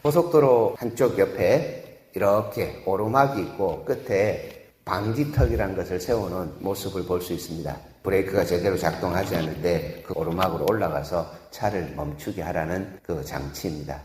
고속도로 한쪽 옆에 이렇게 오르막이 있고 끝에 방지턱이라는 것을 세우는 모습을 볼 수 있습니다. 브레이크가 제대로 작동하지 않을 때 그 오르막으로 올라가서 차를 멈추게 하라는 그 장치입니다.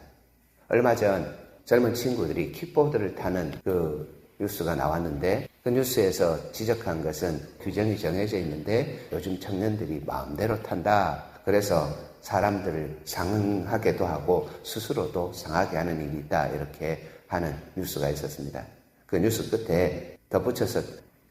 얼마 전 젊은 친구들이 킥보드를 타는 그 뉴스가 나왔는데 그 뉴스에서 지적한 것은 규정이 정해져 있는데 요즘 청년들이 마음대로 탄다. 그래서 사람들을 상하게도 하고 스스로도 상하게 하는 일이 있다. 이렇게 하는 뉴스가 있었습니다. 그 뉴스 끝에 덧붙여서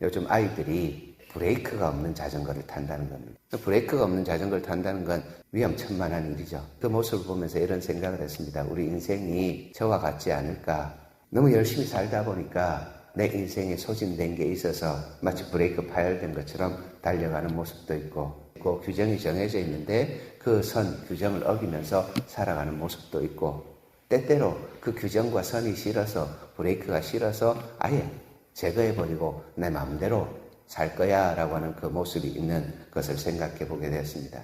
요즘 아이들이 브레이크가 없는 자전거를 탄다는 겁니다. 브레이크가 없는 자전거를 탄다는 건 위험천만한 일이죠. 그 모습을 보면서 이런 생각을 했습니다. 우리 인생이 저와 같지 않을까. 너무 열심히 살다 보니까 내 인생에 소진된 게 있어서 마치 브레이크 파열된 것처럼 달려가는 모습도 있고 규정이 정해져 있는데 그 선, 규정을 어기면서 살아가는 모습도 있고 때때로 그 규정과 선이 싫어서 브레이크가 싫어서 아예 제거해버리고 내 마음대로 살 거야 라고 하는 그 모습이 있는 것을 생각해 보게 되었습니다.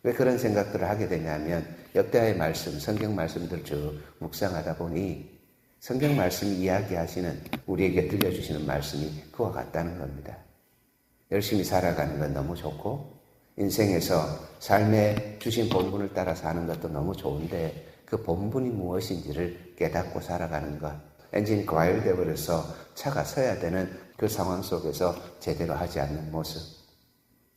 왜 그런 생각들을 하게 되냐면 역대하의 말씀, 성경 말씀들 쭉 묵상하다 보니 성경 말씀이 이야기하시는 우리에게 들려주시는 말씀이 그와 같다는 겁니다. 열심히 살아가는 건 너무 좋고 인생에서 삶에 주신 본분을 따라 사는 것도 너무 좋은데 그 본분이 무엇인지를 깨닫고 살아가는 것. 엔진이 과열되어 버려서 차가 서야 되는 그 상황 속에서 제대로 하지 않는 모습.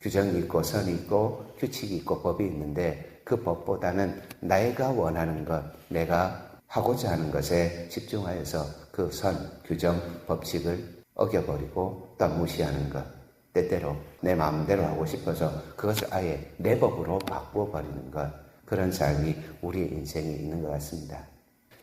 규정이 있고 선이 있고 규칙이 있고 법이 있는데 그 법보다는 내가 원하는 것, 내가 하고자 하는 것에 집중하여서 그 선, 규정, 법칙을 어겨버리고 또 무시하는 것. 때때로 내 마음대로 하고 싶어서 그것을 아예 내 법으로 바꾸어버리는 것. 그런 삶이 우리의 인생에 있는 것 같습니다.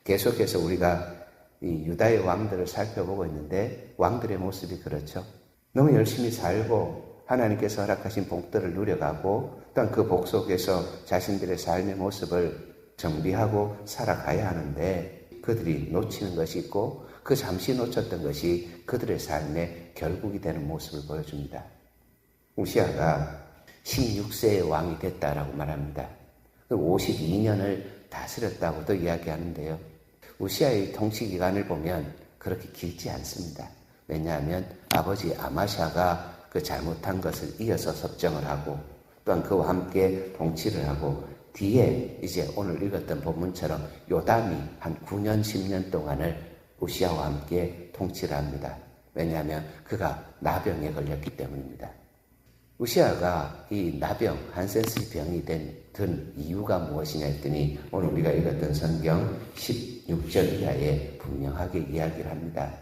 계속해서 우리가 이 유다의 왕들을 살펴보고 있는데 왕들의 모습이 그렇죠. 너무 열심히 살고 하나님께서 허락하신 복들을 누려가고 또한 그 복 속에서 자신들의 삶의 모습을 정비하고 살아가야 하는데 그들이 놓치는 것이 있고 그 잠시 놓쳤던 것이 그들의 삶의 결국이 되는 모습을 보여줍니다. 우시아가 16세의 왕이 됐다라고 말합니다. 52년을 다스렸다고도 이야기하는데요. 우시아의 통치 기간을 보면 그렇게 길지 않습니다. 왜냐하면 아버지 아마샤가 그 잘못한 것을 이어서 섭정을 하고 또한 그와 함께 통치를 하고 뒤에 이제 오늘 읽었던 본문처럼 요담이 한 9년, 10년 동안을 우시아와 함께 통치를 합니다. 왜냐하면 그가 나병에 걸렸기 때문입니다. 우시아가 이 나병, 한센스 병이 든 이유가 무엇이냐 했더니 오늘 우리가 읽었던 성경 16절 이하에 분명하게 이야기를 합니다.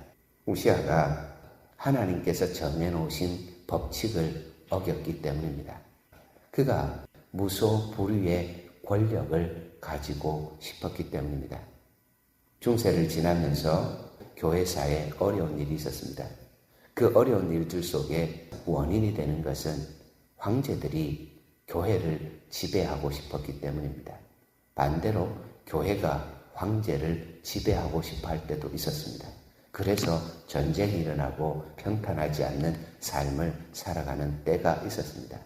우시아가 하나님께서 정해놓으신 법칙을 어겼기 때문입니다. 그가 무소불위의 권력을 가지고 싶었기 때문입니다. 중세를 지나면서 교회사에 어려운 일이 있었습니다. 그 어려운 일들 속에 원인이 되는 것은 황제들이 교회를 지배하고 싶었기 때문입니다. 반대로 교회가 황제를 지배하고 싶어 할 때도 있었습니다. 그래서 전쟁이 일어나고 평탄하지 않는 삶을 살아가는 때가 있었습니다.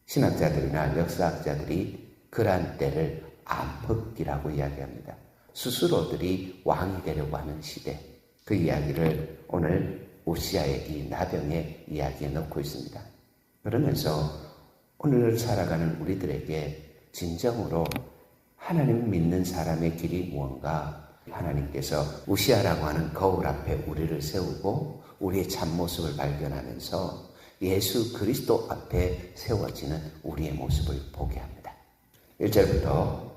신학자들이나 역사학자들이 그러한 때를 암흑기라고 이야기합니다. 스스로들이 왕이 되려고 하는 시대. 그 이야기를 오늘 우시아의 이 나병의 이야기에 넣고 있습니다. 그러면서 오늘 살아가는 우리들에게 진정으로 하나님 믿는 사람의 길이 무언가 하나님께서 우시아라고 하는 거울 앞에 우리를 세우고 우리의 참모습을 발견하면서 예수 그리스도 앞에 세워지는 우리의 모습을 보게 합니다. 1절부터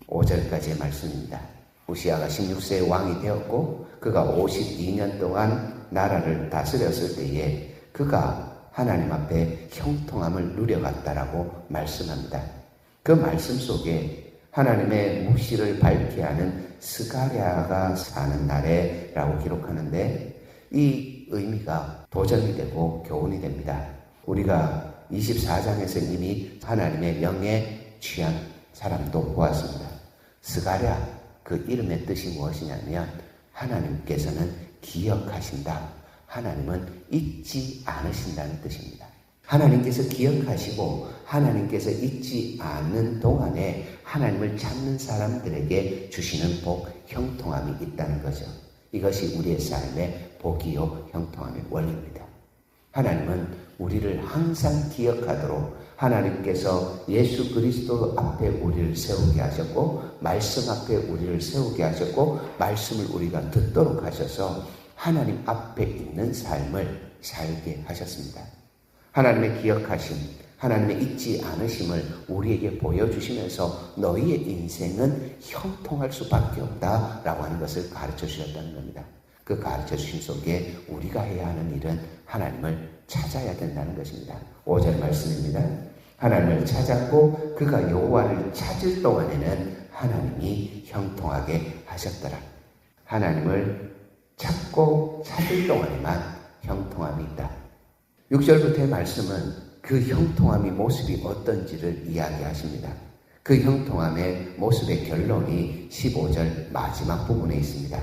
5절까지의 말씀입니다. 우시아가 16세의 왕이 되었고 그가 52년 동안 나라를 다스렸을 때에 그가 하나님 앞에 형통함을 누려갔다라고 말씀합니다. 그 말씀 속에 하나님의 묵시를 밝게 하는 스가랴가 사는 날에라고 기록하는데 이 의미가 도전이 되고 교훈이 됩니다. 우리가 24장에서 이미 하나님의 명에 취한 사람도 보았습니다. 스가랴 그 이름의 뜻이 무엇이냐면 하나님께서는 기억하신다. 하나님은 잊지 않으신다는 뜻입니다. 하나님께서 기억하시고 하나님께서 잊지 않는 동안에 하나님을 찾는 사람들에게 주시는 복, 형통함이 있다는 거죠. 이것이 우리의 삶의 복이요 형통함의 원리입니다. 하나님은 우리를 항상 기억하도록 하나님께서 예수 그리스도 앞에 우리를 세우게 하셨고 말씀 앞에 우리를 세우게 하셨고 말씀을 우리가 듣도록 하셔서 하나님 앞에 있는 삶을 살게 하셨습니다. 하나님의 기억하심, 하나님의 잊지 않으심을 우리에게 보여주시면서 너희의 인생은 형통할 수밖에 없다라고 하는 것을 가르쳐 주셨다는 겁니다. 그 가르쳐 주심 속에 우리가 해야 하는 일은 하나님을 찾아야 된다는 것입니다. 5절 말씀입니다. 하나님을 찾았고 그가 여호와를 찾을 동안에는 하나님이 형통하게 하셨더라. 하나님을 찾고 찾을 동안에만 형통함이 있다. 6절부터의 말씀은 그 형통함의 모습이 어떤지를 이야기하십니다. 그 형통함의 모습의 결론이 15절 마지막 부분에 있습니다.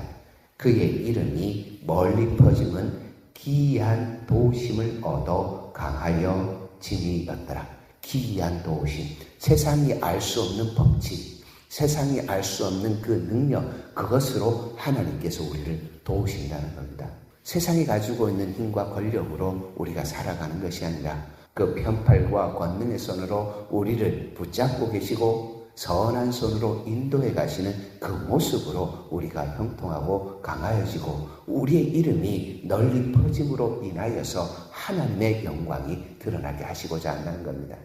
그의 이름이 멀리 퍼짐은 기이한 도우심을 얻어 강하여 짐이었더라. 기이한 도우심, 세상이 알 수 없는 법칙, 세상이 알 수 없는 그 능력, 그것으로 하나님께서 우리를 도우신다는 겁니다. 세상이 가지고 있는 힘과 권력으로 우리가 살아가는 것이 아니라 그 편팔과 권능의 손으로 우리를 붙잡고 계시고 선한 손으로 인도해 가시는 그 모습으로 우리가 형통하고 강하여지고 우리의 이름이 널리 퍼짐으로 인하여서 하나님의 영광이 드러나게 하시고자 한다는 겁니다.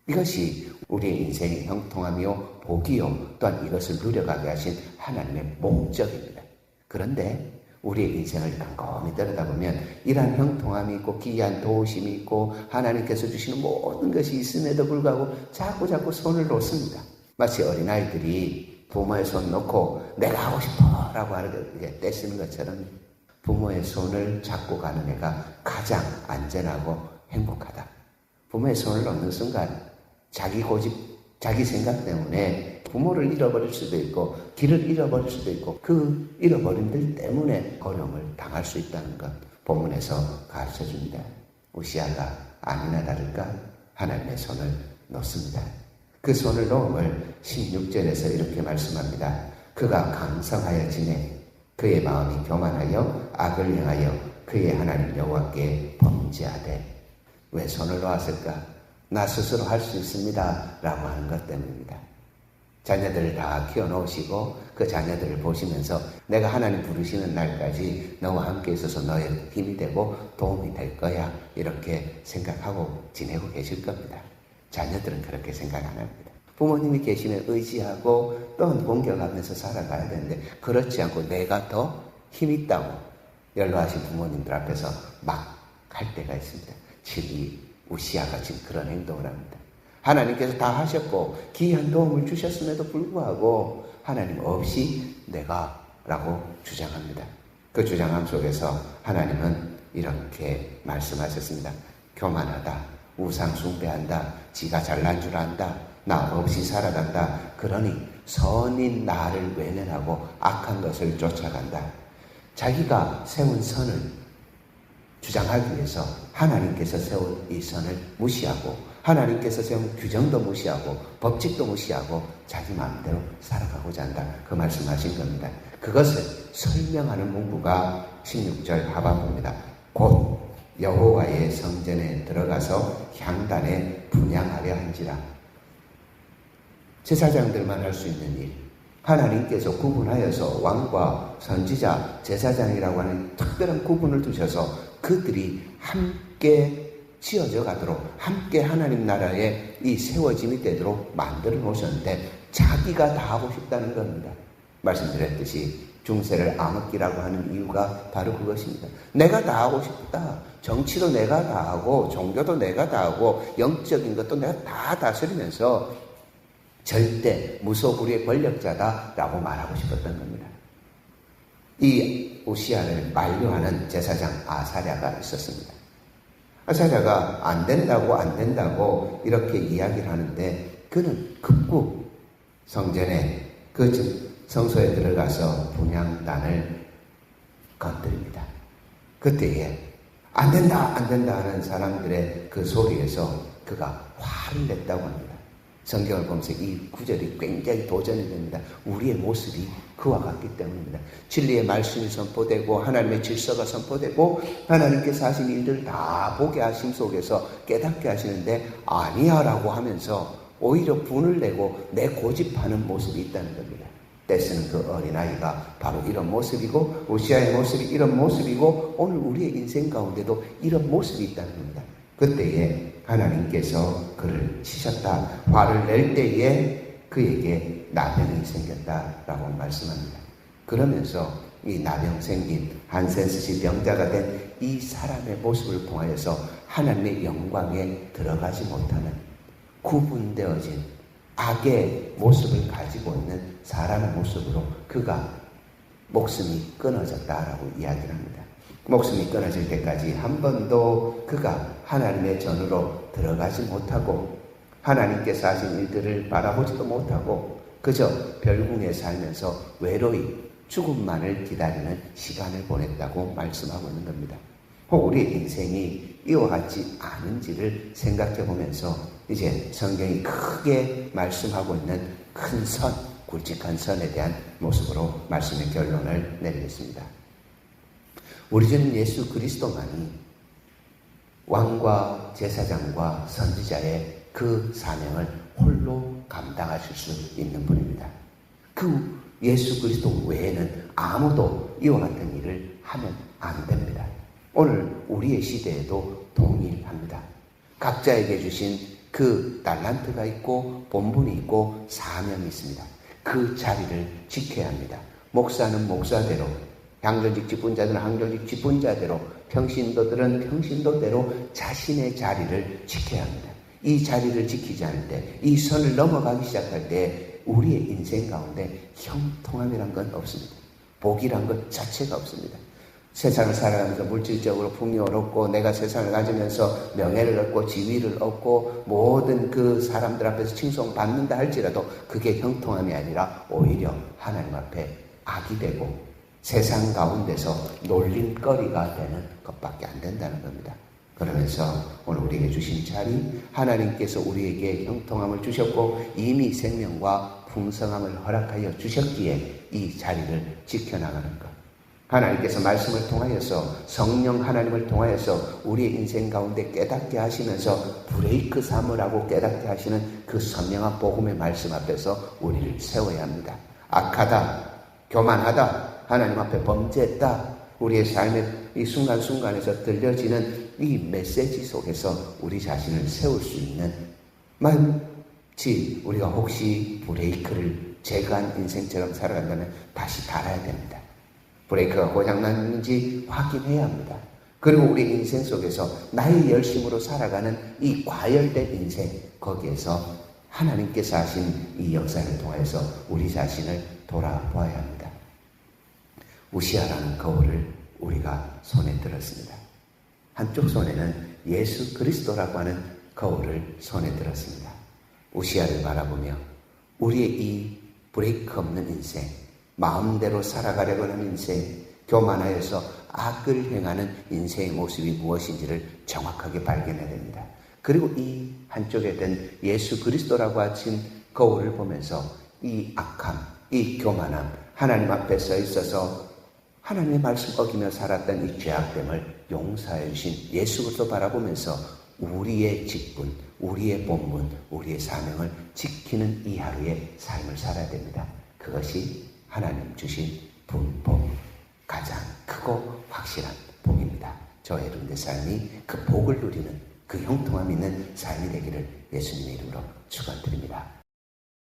이것이 우리의 인생의 형통함이요 복이요 또한 이것을 누려가게 하신 하나님의 목적입니다. 그런데 우리의 인생을 곰곰이 들여다보면 이러한 형통함이 있고 기이한 도우심이 있고 하나님께서 주시는 모든 것이 있음에도 불구하고 자꾸 손을 놓습니다. 마치 어린아이들이 부모의 손 놓고 내가 하고 싶어 라고 하는 떼쓰는 것처럼 부모의 손을 잡고 가는 애가 가장 안전하고 행복하다. 부모의 손을 놓는 순간 자기 고집, 자기 생각 때문에 부모를 잃어버릴 수도 있고 길을 잃어버릴 수도 있고 그 잃어버림들 때문에 어려움을 당할 수 있다는 것 본문에서 가르쳐줍니다. 우시아가 아니나 다를까 하나님의 손을 놓습니다. 그 손을 놓음을 16절에서 이렇게 말씀합니다. 그가 강성하여 지내 그의 마음이 교만하여 악을 행하여 그의 하나님 여호와께 범죄하되. 왜 손을 놓았을까? 나 스스로 할 수 있습니다 라고 하는 것 때문입니다. 자녀들을 다 키워놓으시고 그 자녀들을 보시면서 내가 하나님 부르시는 날까지 너와 함께 있어서 너의 힘이 되고 도움이 될 거야 이렇게 생각하고 지내고 계실 겁니다. 자녀들은 그렇게 생각 안 합니다. 부모님이 계시면 의지하고 또한 공격하면서 살아가야 되는데 그렇지 않고 내가 더 힘있다고 연로하신 부모님들 앞에서 막 할 때가 있습니다. 이 우시아가 지금 그런 행동을 합니다. 하나님께서 다 하셨고 기이한 도움을 주셨음에도 불구하고 하나님 없이 내가 라고 주장합니다. 그 주장함 속에서 하나님은 이렇게 말씀하셨습니다. 교만하다, 우상 숭배한다, 지가 잘난 줄 안다, 나 없이 살아간다. 그러니 선인 나를 외면하고 악한 것을 쫓아간다. 자기가 세운 선을 주장하기 위해서 하나님께서 세운 이 선을 무시하고 하나님께서 세운 규정도 무시하고 법칙도 무시하고 자기 마음대로 살아가고자 한다. 그 말씀하신 겁니다. 그것을 설명하는 문구가 16절 하반부입니다. 곧 여호와의 성전에 들어가서 향단에 분향하려 한지라. 제사장들만 할 수 있는 일, 하나님께서 구분하여서 왕과 선지자, 제사장이라고 하는 특별한 구분을 두셔서 그들이 함께 지어져 가도록 함께 하나님 나라에 이 세워짐이 되도록 만들어 놓으셨는데 자기가 다 하고 싶다는 겁니다. 말씀드렸듯이 중세를 암흑기라고 하는 이유가 바로 그것입니다. 내가 다 하고 싶다. 정치도 내가 다 하고 종교도 내가 다 하고 영적인 것도 내가 다 다스리면서 절대 무소불위의 권력자다라고 말하고 싶었던 겁니다. 이 우시아를 만류하는 제사장 아사랴가 있었습니다. 아사랴가 안 된다고 이렇게 이야기를 하는데 그는 급구 성전에 그 성소에 들어가서 분향단을 건드립니다. 그때에 안 된다 하는 사람들의 그 소리에서 그가 화를 냈다고 합니다. 성경을 보면서 이 구절이 굉장히 도전이 됩니다. 우리의 모습이 그와 같기 때문입니다. 진리의 말씀이 선포되고 하나님의 질서가 선포되고 하나님께서 하신 일들을 다 보게 하심 속에서 깨닫게 하시는데 아니야 라고 하면서 오히려 분을 내고 내고집하는 모습이 있다는 겁니다. 떼쓰는 그 어린아이가 바로 이런 모습이고 우시아의 모습이 이런 모습이고 오늘 우리의 인생 가운데도 이런 모습이 있다는 겁니다. 그때에 하나님께서 그를 치셨다. 화를 낼 때에 그에게 나병이 생겼다라고 말씀합니다. 그러면서 이 나병 생긴 한센스시 병자가 된 이 사람의 모습을 통하여서 하나님의 영광에 들어가지 못하는 구분되어진 악의 모습을 가지고 있는 사람의 모습으로 그가 목숨이 끊어졌다라고 이야기를 합니다. 목숨이 끊어질 때까지 한 번도 그가 하나님의 전으로 들어가지 못하고 하나님께서 하신 일들을 바라보지도 못하고 그저 별궁에 살면서 외로이 죽음만을 기다리는 시간을 보냈다고 말씀하고 있는 겁니다. 우리의 인생이 이와 같지 않은지를 생각해 보면서 이제 성경이 크게 말씀하고 있는 큰 선, 굵직한 선에 대한 모습으로 말씀의 결론을 내리겠습니다. 우리 주는 예수 그리스도만이 왕과 제사장과 선지자의 그 사명을 홀로 감당하실 수 있는 분입니다. 그 예수 그리스도 외에는 아무도 이와 같은 일을 하면 안 됩니다. 오늘 우리의 시대에도 동일합니다. 각자에게 주신 그 달란트가 있고 본분이 있고 사명이 있습니다. 그 자리를 지켜야 합니다. 목사는 목사대로, 향전직 직분자들은 향전직 직분자대로, 평신도들은 평신도대로 자신의 자리를 지켜야 합니다. 이 자리를 지키지 않을 때, 이 선을 넘어가기 시작할 때 우리의 인생 가운데 형통함이란 건 없습니다. 복이란 것 자체가 없습니다. 세상을 살아가면서 물질적으로 풍요를 얻고 내가 세상을 가지면서 명예를 얻고 지위를 얻고 모든 그 사람들 앞에서 칭송받는다 할지라도 그게 형통함이 아니라 오히려 하나님 앞에 악이 되고 세상 가운데서 놀림거리가 되는 것밖에 안 된다는 겁니다. 그러면서 오늘 우리에게 주신 자리, 하나님께서 우리에게 형통함을 주셨고 이미 생명과 풍성함을 허락하여 주셨기에 이 자리를 지켜나가는 것, 하나님께서 말씀을 통하여서 성령 하나님을 통하여서 우리의 인생 가운데 깨닫게 하시면서 브레이크 삼으라고 깨닫게 하시는 그 선명한 복음의 말씀 앞에서 우리를 세워야 합니다. 악하다, 교만하다, 하나님 앞에 범죄했다, 우리의 삶의 이 순간순간에서 들려지는 이 메시지 속에서 우리 자신을 세울 수 있는, 마치 우리가 혹시 브레이크를 제거한 인생처럼 살아간다면 다시 달아야 됩니다. 브레이크가 고장났는지 확인해야 합니다. 그리고 우리 인생 속에서 나의 열심으로 살아가는 이 과열된 인생, 거기에서 하나님께서 하신 이 역사를 통해서 우리 자신을 돌아보아야 합니다. 우시아라는 거울을 우리가 손에 들었습니다. 한쪽 손에는 예수 그리스도라고 하는 거울을 손에 들었습니다. 우시아를 바라보며 우리의 이 브레이크 없는 인생, 마음대로 살아가려고 하는 인생, 교만하여서 악을 행하는 인생의 모습이 무엇인지를 정확하게 발견해야 됩니다. 그리고 이 한쪽에 든 예수 그리스도라고 하신 거울을 보면서 이 악함, 이 교만함, 하나님 앞에 서 있어서 하나님의 말씀 어기며 살았던 이 죄악됨을 용서해 주신 예수 그리스도 바라보면서 우리의 직분, 우리의 본분, 우리의 사명을 지키는 이 하루의 삶을 살아야 됩니다. 그것이 하나님 주신 복, 가장 크고 확실한 복입니다. 저의 여러분의 삶이 그 복을 누리는 그 형통함 있는 삶이 되기를 예수님의 이름으로 축원드립니다.